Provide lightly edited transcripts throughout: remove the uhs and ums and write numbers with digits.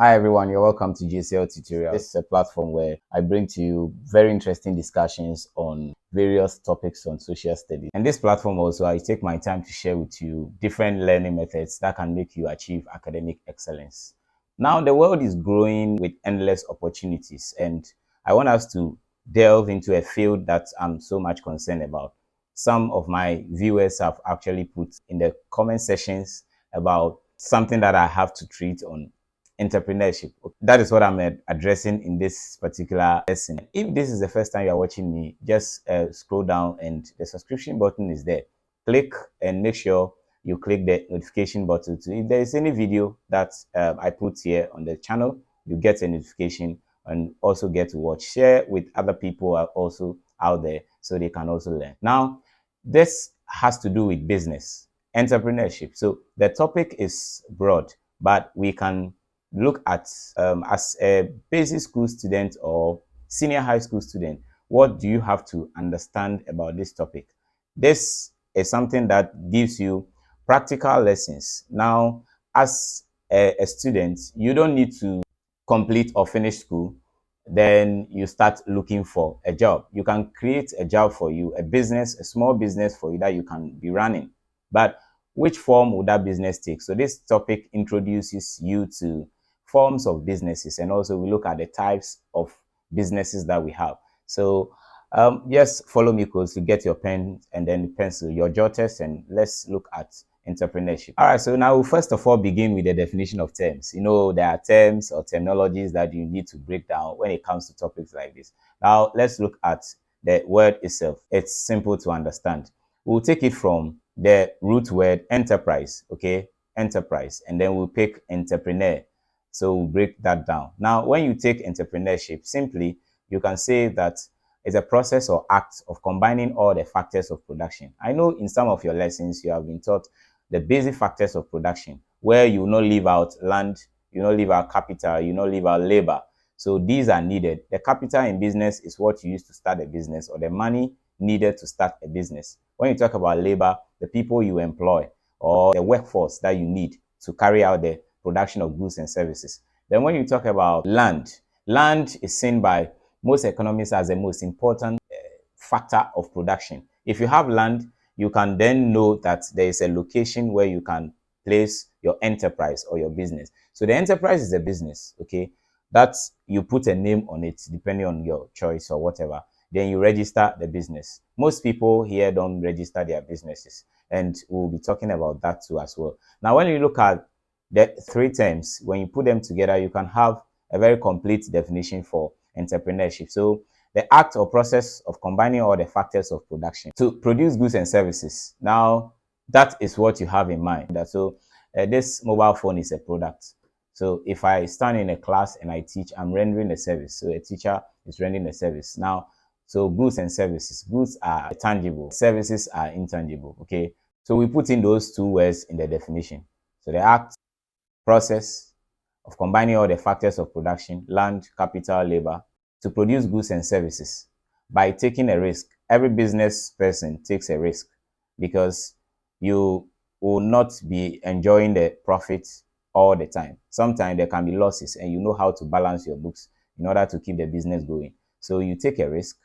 Hi everyone, you're welcome to JCL Tutorials. This is a platform where I bring to you very interesting discussions on various topics on social studies. And this platform also, I take my time to share with you different learning methods that can make you achieve academic excellence. Now, the world is growing with endless opportunities, and I want us to delve into a field that I'm so much concerned about. Some of my viewers have actually put in the comment sections about something that I have to treat on entrepreneurship. That is what I'm addressing in this particular lesson. If this is the first time you're watching me, just scroll down and the subscription button is there. Click and make sure you click the notification button too. If there is any video that I put here on the channel, you get a notification and also get to watch. Share with other people also out there so they can also learn. Now, this has to do with business, entrepreneurship. So the topic is broad, but we can look at as a basic school student or senior high school student, what do you have to understand about this topic? This is something that gives you practical lessons. Now, as a student, you don't need to complete or finish school. Then you start looking for a job. You can create a job for you, a business, a small business for you that you can be running. But which form would that business take? So this topic introduces you to forms of businesses, and also we look at the types of businesses that we have. So just follow me close to get your pen and then pencil, your jotters, and let's look at entrepreneurship. All right, so now we'll first of all begin with the definition of terms. You know, there are terms or terminologies that you need to break down when it comes to topics like this. Now, let's look at the word itself. It's simple to understand. We'll take it from the root word enterprise, okay? Enterprise, and then we'll pick entrepreneur. So we'll break that down. Now, when you take entrepreneurship, simply, you can say that it's a process or act of combining all the factors of production. I know in some of your lessons, you have been taught the basic factors of production, where you will not leave out land, you will not leave out capital, you will not leave out labor. So these are needed. The capital in business is what you use to start a business, or the money needed to start a business. When you talk about labor, the people you employ or the workforce that you need to carry out the production of goods and services. Then when you talk about land, land is seen by most economists as the most important factor of production. If you have land, you can then know that there is a location where you can place your enterprise or your business. So the enterprise is a business, okay? That's, you put a name on it depending on your choice or whatever. Then you register the business. Most people here don't register their businesses, and we'll be talking about that too as well. Now, when you look at the three terms, when you put them together, you can have a very complete definition for entrepreneurship. So the act or process of combining all the factors of production to produce goods and services. Now, that is what you have in mind. This mobile phone is a product. So if I stand in a class and I teach, I'm rendering a service. So a teacher is rendering a service. Now, so goods and services. Goods are tangible. Services are intangible. Okay. So we put in those two words in the definition. So the act, process of combining all the factors of production, land, capital, labor, to produce goods and services by taking a risk. Every business person takes a risk because you will not be enjoying the profits all the time. Sometimes there can be losses, and you know how to balance your books in order to keep the business going. So you take a risk,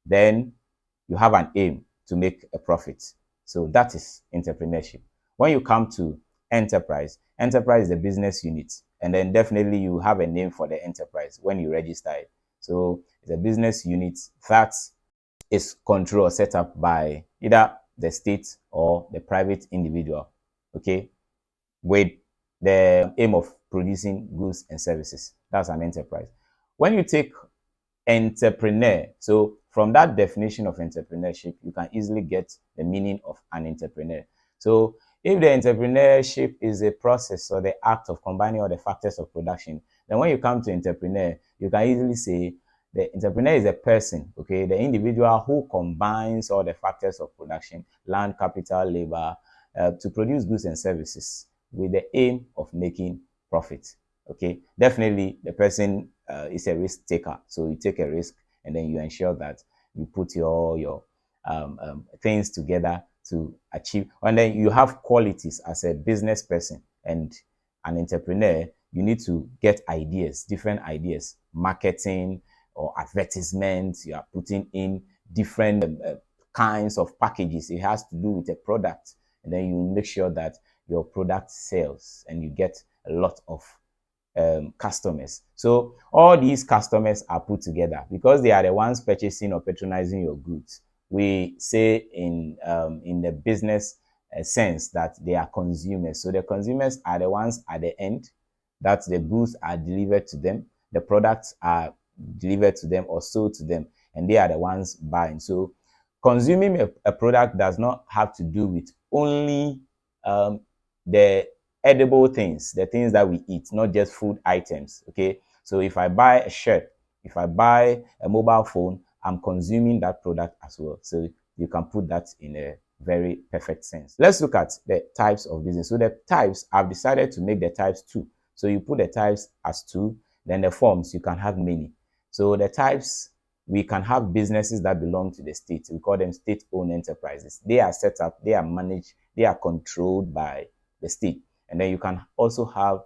then you have an aim to make a profit. So that is entrepreneurship. When you come to enterprise is the business unit, and then definitely you have a name for the enterprise when you register it. So it's a business unit that is controlled or set up by either the state or the private individual, okay, with the aim of producing goods and services. That's an enterprise. When you take entrepreneur, so from that definition of entrepreneurship, you can easily get the meaning of an entrepreneur. So if the entrepreneurship is a process or the act of combining all the factors of production, then when you come to entrepreneur, you can easily say the entrepreneur is a person, okay, the individual who combines all the factors of production, land, capital, labor, to produce goods and services with the aim of making profit. Okay, definitely the person is a risk taker. So you take a risk, and then you ensure that you put your things together to achieve. And then you have qualities as a business person and an entrepreneur. you need to get ideas, different ideas, marketing or advertisements. You are putting in different kinds of packages. It has to do with a product, and then you make sure that your product sells and you get a lot of customers. So all these customers are put together because they are the ones purchasing or patronizing your goods. We say in the business sense that they are consumers. So the consumers are the ones at the end that the goods are delivered to them, the products are delivered to them or sold to them, and they are the ones buying. So consuming a product does not have to do with only the edible things, the things that we eat, not just food items. Okay, so if I buy a shirt, if I buy a mobile phone, I'm consuming that product as well. So you can put that in a very perfect sense. Let's look at the types of business. So the types, I've decided to make the types two. So you put the types as two, then the forms, you can have many. So the types, we can have businesses that belong to the state. We call them state-owned enterprises. They are set up, they are managed, they are controlled by the state. And then you can also have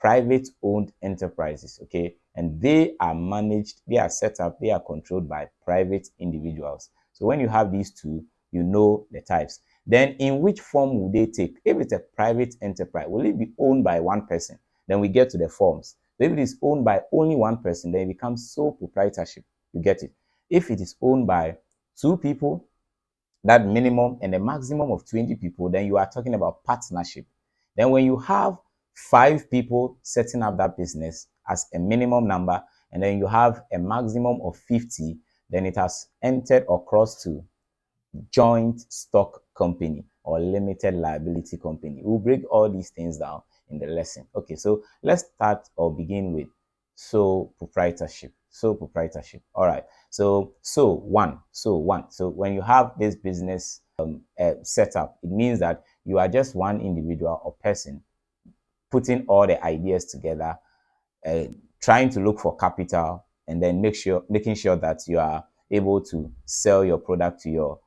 private-owned enterprises, okay? And they are managed, they are set up, they are controlled by private individuals. So when you have these two, you know the types. Then in which form will they take? If it's a private enterprise, will it be owned by one person? Then we get to the forms. So if it is owned by only one person, then it becomes sole proprietorship. You get it? If it is owned by two people, that minimum and a maximum of 20 people, then you are talking about partnership. Then when you have 5 people setting up that business as a minimum number, and then you have a maximum of 50, then it has entered or crossed to joint stock company or limited liability company. We'll break all these things down in the lesson. Okay, so let's start or begin with sole proprietorship. Sole proprietorship. All right. So one. So when you have this business set up, it means that you are just one individual or person putting all the ideas together, trying to look for capital, and then making sure that you are able to sell your product to your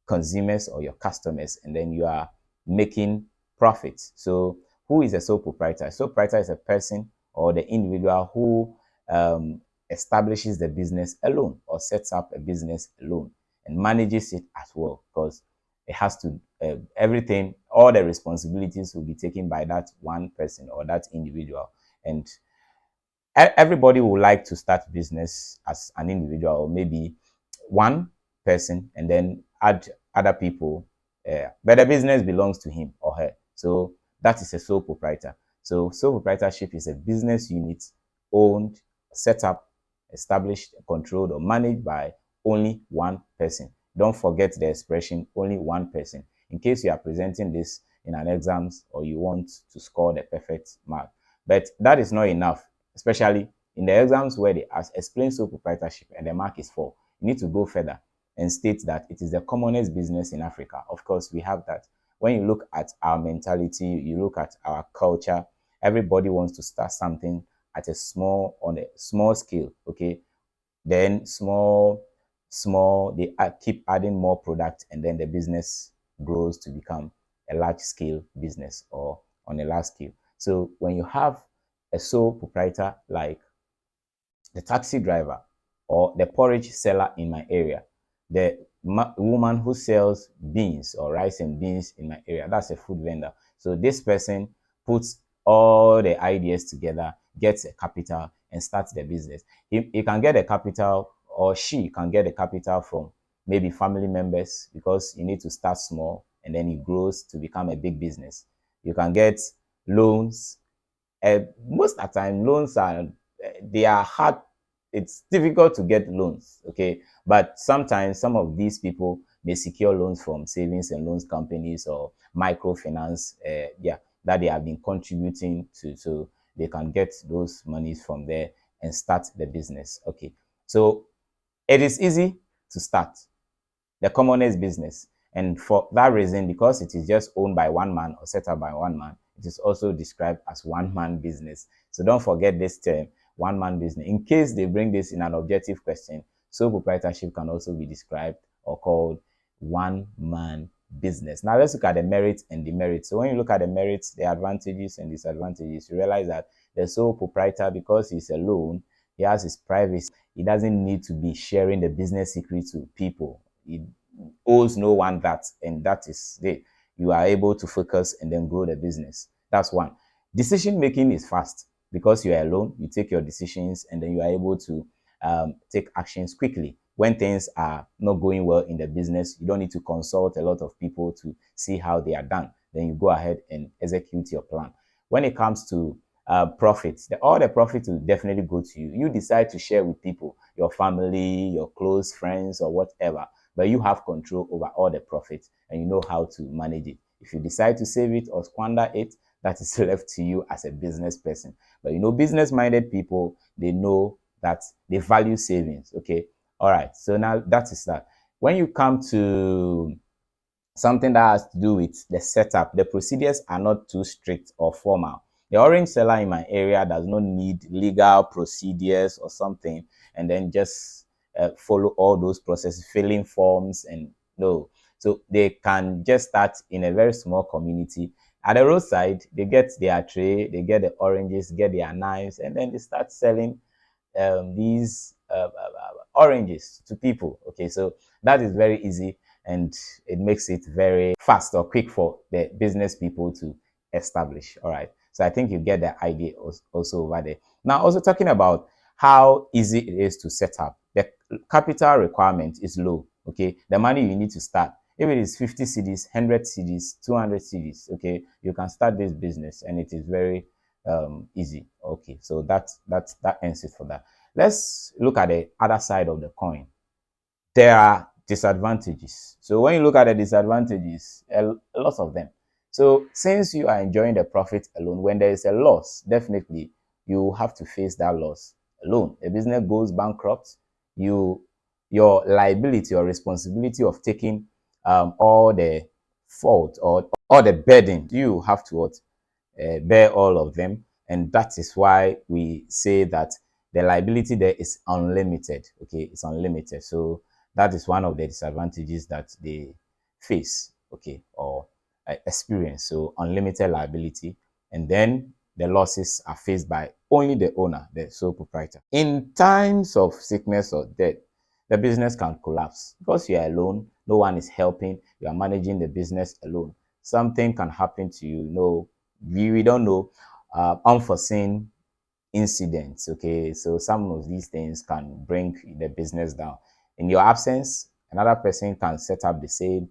consumers or your customers, and then you are making profits. So who is a sole proprietor? Sole proprietor is a person or the individual who establishes the business alone or sets up a business alone and manages it as well, because it has to everything, all the responsibilities will be taken by that one person or that individual. And everybody would like to start business as an individual, or maybe one person and then add other people, but the business belongs to him or her. So that is a sole proprietor. So sole proprietorship is a business unit owned, set up, established, controlled, or managed by only one person. Don't forget the expression only one person, in case you are presenting this in an exams or you want to score the perfect mark. But that is not enough, especially in the exams where they ask explain sole proprietorship and the mark is 4. You need to go further and state that it is the commonest business in Africa. Of course, we have that. When you look at our mentality, you look at our culture, everybody wants to start something at on a small scale, okay? Then they keep adding more product, and then the business grows to become a large scale business or on a large scale. So when you have a sole proprietor like the taxi driver or the porridge seller in my area, the woman who sells beans or rice and beans in my area, that's a food vendor. So this person puts all the ideas together, gets a capital, and starts the business. He can get a capital, or she can get a capital from maybe family members, because you need to start small and then it grows to become a big business. You can get loans. Most of the time, loans they are hard. It's difficult to get loans, okay? But sometimes some of these people may secure loans from savings and loans companies or microfinance, that they have been contributing to, so they can get those monies from there and start the business. Okay, so it is easy to start the commonest business, and for that reason, because it is just owned by one man or set up by one man, it is also described as one-man business. So don't forget this term, one-man business. In case they bring this in an objective question, sole proprietorship can also be described or called one-man business. Now let's look at the merits and demerits. So when you look at the merits, the advantages and disadvantages, you realize that the sole proprietor, because he's alone, he has his privacy. He doesn't need to be sharing the business secret to people. He owes no one that, and that is it. You are able to focus and then grow the business. That's one. Decision making is fast because you are alone. You take your decisions and then you are able to take actions quickly. When things are not going well in the business, you don't need to consult a lot of people to see how they are done. Then you go ahead and execute your plan. When it comes to profits, all the profits will definitely go to you. You decide to share with people, your family, your close friends, or whatever, but you have control over all the profits and you know how to manage it. If you decide to save it or squander it, that is left to you as a business person. But you know, business-minded people, they know that they value savings. Okay. All right. So now that is that. When you come to something that has to do with the setup, the procedures are not too strict or formal. The orange seller in my area does not need legal procedures or something and then just follow all those processes, filling forms and no. So they can just start in a very small community. At the roadside, they get their tray, they get the oranges, get their knives, and then they start selling these oranges to people. Okay, so that is very easy and it makes it very fast or quick for the business people to establish. All right, so I think you get the idea also over there. Now, also talking about how easy it is to set up, the capital requirement is low. Okay, the money you need to start, if it is 50 cedis, 100 cedis, 200 cedis, okay, you can start this business and it is very easy. Okay, so that ends it for that. Let's look at the other side of the coin. There are disadvantages. So when you look at the disadvantages, a lot of them. So since you are enjoying the profit alone, when there is a loss, definitely you have to face that loss alone. A business goes bankrupt, your liability or responsibility of taking all the fault or all the burden, you have to bear all of them. And that is why we say that the liability there is unlimited. Okay, it's unlimited. So that is one of the disadvantages that they face, okay, or experience. So unlimited liability. And then the losses are faced by only the owner, the sole proprietor. In times of sickness or death, the business can collapse because you are alone. No one is helping. You are managing the business alone. Something can happen to you. No, we don't know. Unforeseen incidents. Okay, so some of these things can bring the business down. In your absence, another person can set up the same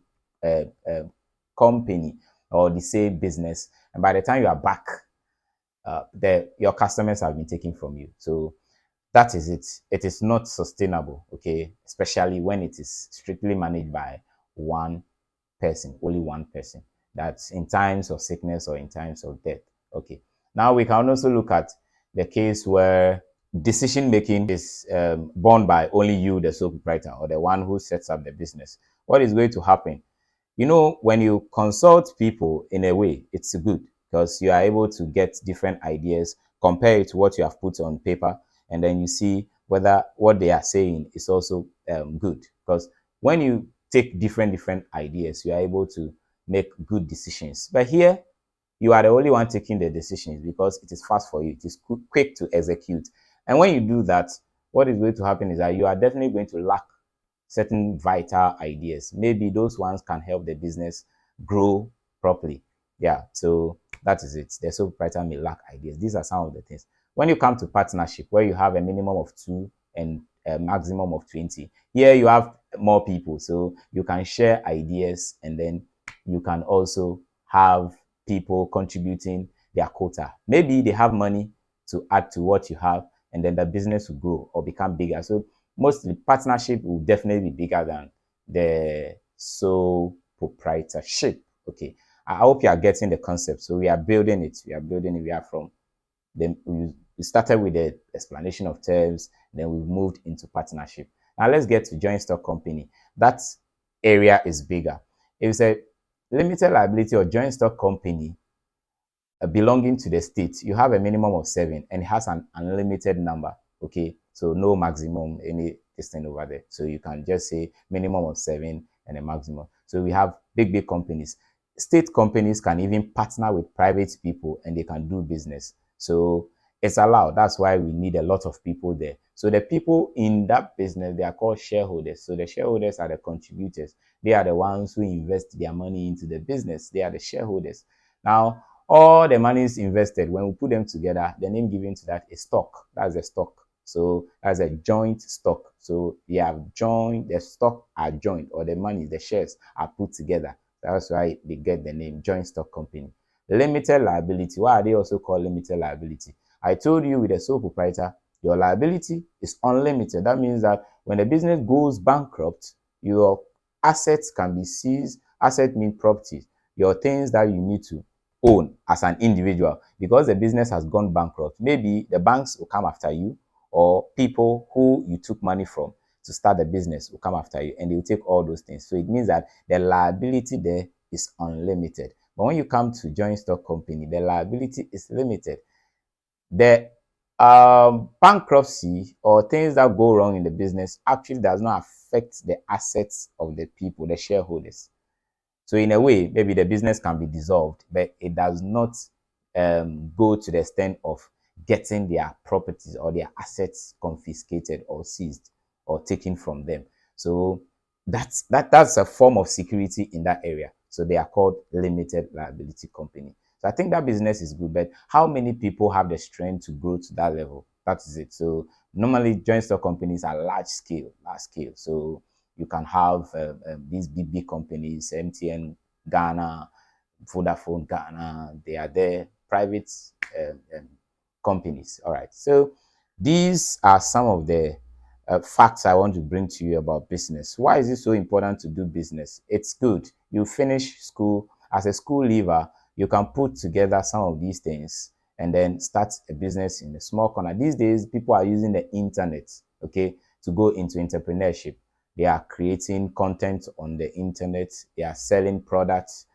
company or the same business, and by the time you are back, your customers have been taken from you. So that is it. It is not sustainable. Okay, especially when it is strictly managed by one person, only one person. That's in times of sickness or in times of death. Okay. Now we can also look at the case where decision making is borne by only you, the sole proprietor, or the one who sets up the business. What is going to happen? You know, when you consult people in a way, it's good because you are able to get different ideas, compare it to what you have put on paper, and then you see whether what they are saying is also good. Because when you take different ideas, you are able to make good decisions. But here, you are the only one taking the decisions because it is fast for you. It is quick to execute. And when you do that, what is going to happen is that you are definitely going to lack certain vital ideas. Maybe those ones can help the business grow properly. Yeah, so that is it. The sole proprietor may lack ideas. These are some of the things. When you come to partnership, where you have a minimum of 2 and a maximum of 20, here you have more people, so you can share ideas and then you can also have people contributing their quota. Maybe they have money to add to what you have, and then the business will grow or become bigger. So mostly partnership will definitely be bigger than the sole proprietorship. Okay, I hope you are getting the concept. So we are building it. We are building it. We are from then we started with the explanation of terms, then we moved into partnership. Now let's get to joint stock company. That area is bigger. If it's a limited liability or joint stock company belonging to the state, you have a minimum of 7 and it has an unlimited number. Okay, so no maximum any this thing over there. So you can just say minimum of 7 and a maximum. So we have big companies. State companies can even partner with private people and they can do business. So it's allowed. That's why we need a lot of people there. So the people in that business, they are called shareholders. So the shareholders are the contributors. They are the ones who invest their money into the business. They are the shareholders. Now, all the money is invested. When we put them together, the name given to that is stock. That's the stock. So that's a joint stock. So they have joined, the stock are joined, or the money, the shares are put together. That's why they get the name joint stock company. Limited liability. Why are they also called limited liability? I told you with a sole proprietor, your liability is unlimited. That means that when the business goes bankrupt, your assets can be seized. Asset means property, your things that you need to own as an individual. Because the business has gone bankrupt, maybe the banks will come after you, or people who you took money from to start the business will come after you and they will take all those things. So it means that the liability there is unlimited. But when you come to joint stock company, the liability is limited. The bankruptcy or things that go wrong in the business actually does not affect the assets of the people, the shareholders. So in a way, maybe the business can be dissolved, but it does not go to the extent of getting their properties or their assets confiscated or seized or taken from them. So that's a form of security in that area. So they are called limited liability company. So I think that business is good, but how many people have the strength to grow to that level? That is it. So normally joint stock companies are large scale. So you can have these big companies, MTN Ghana, Vodafone Ghana, they are there, private companies. All right. So these are some of the facts I want to bring to you about business. Why is it so important to do business? It's good. You finish school, as a school leaver, you can put together some of these things and then start a business in a small corner. These days, people are using the internet, okay, to go into entrepreneurship. They are creating content on the internet. They are selling products.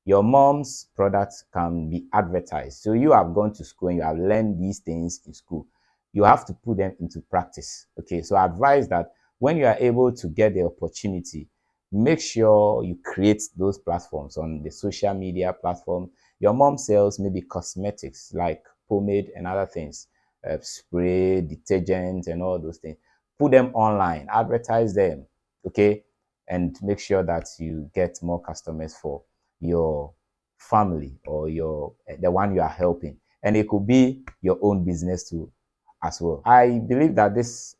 Your mom's products can be advertised. So you have gone to school and you have learned these things in school. You have to put them into practice. Okay, so I advise that when you are able to get the opportunity, make sure you create those platforms on the social media platform. Your mom sells maybe cosmetics like pomade and other things, spray, detergent, and all those things. Put them online, advertise them, okay, and make sure that you get more customers for your family or your the one you are helping, and it could be your own business too as well. I believe that this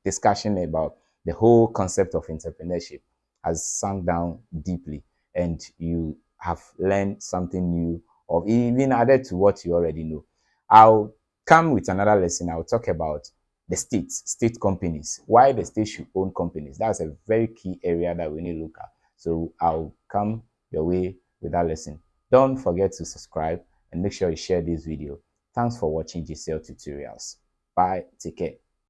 discussion about the whole concept of entrepreneurship has sunk down deeply, and you have learned something new or even added to what you already know. I'll come with another lesson. I'll talk about the state companies, why the state should own companies. That's a very key area that we need to look at. So I'll come your way with that lesson. Don't forget to subscribe and make sure you share this video. Thanks for watching GCL tutorials. Bye. Take care.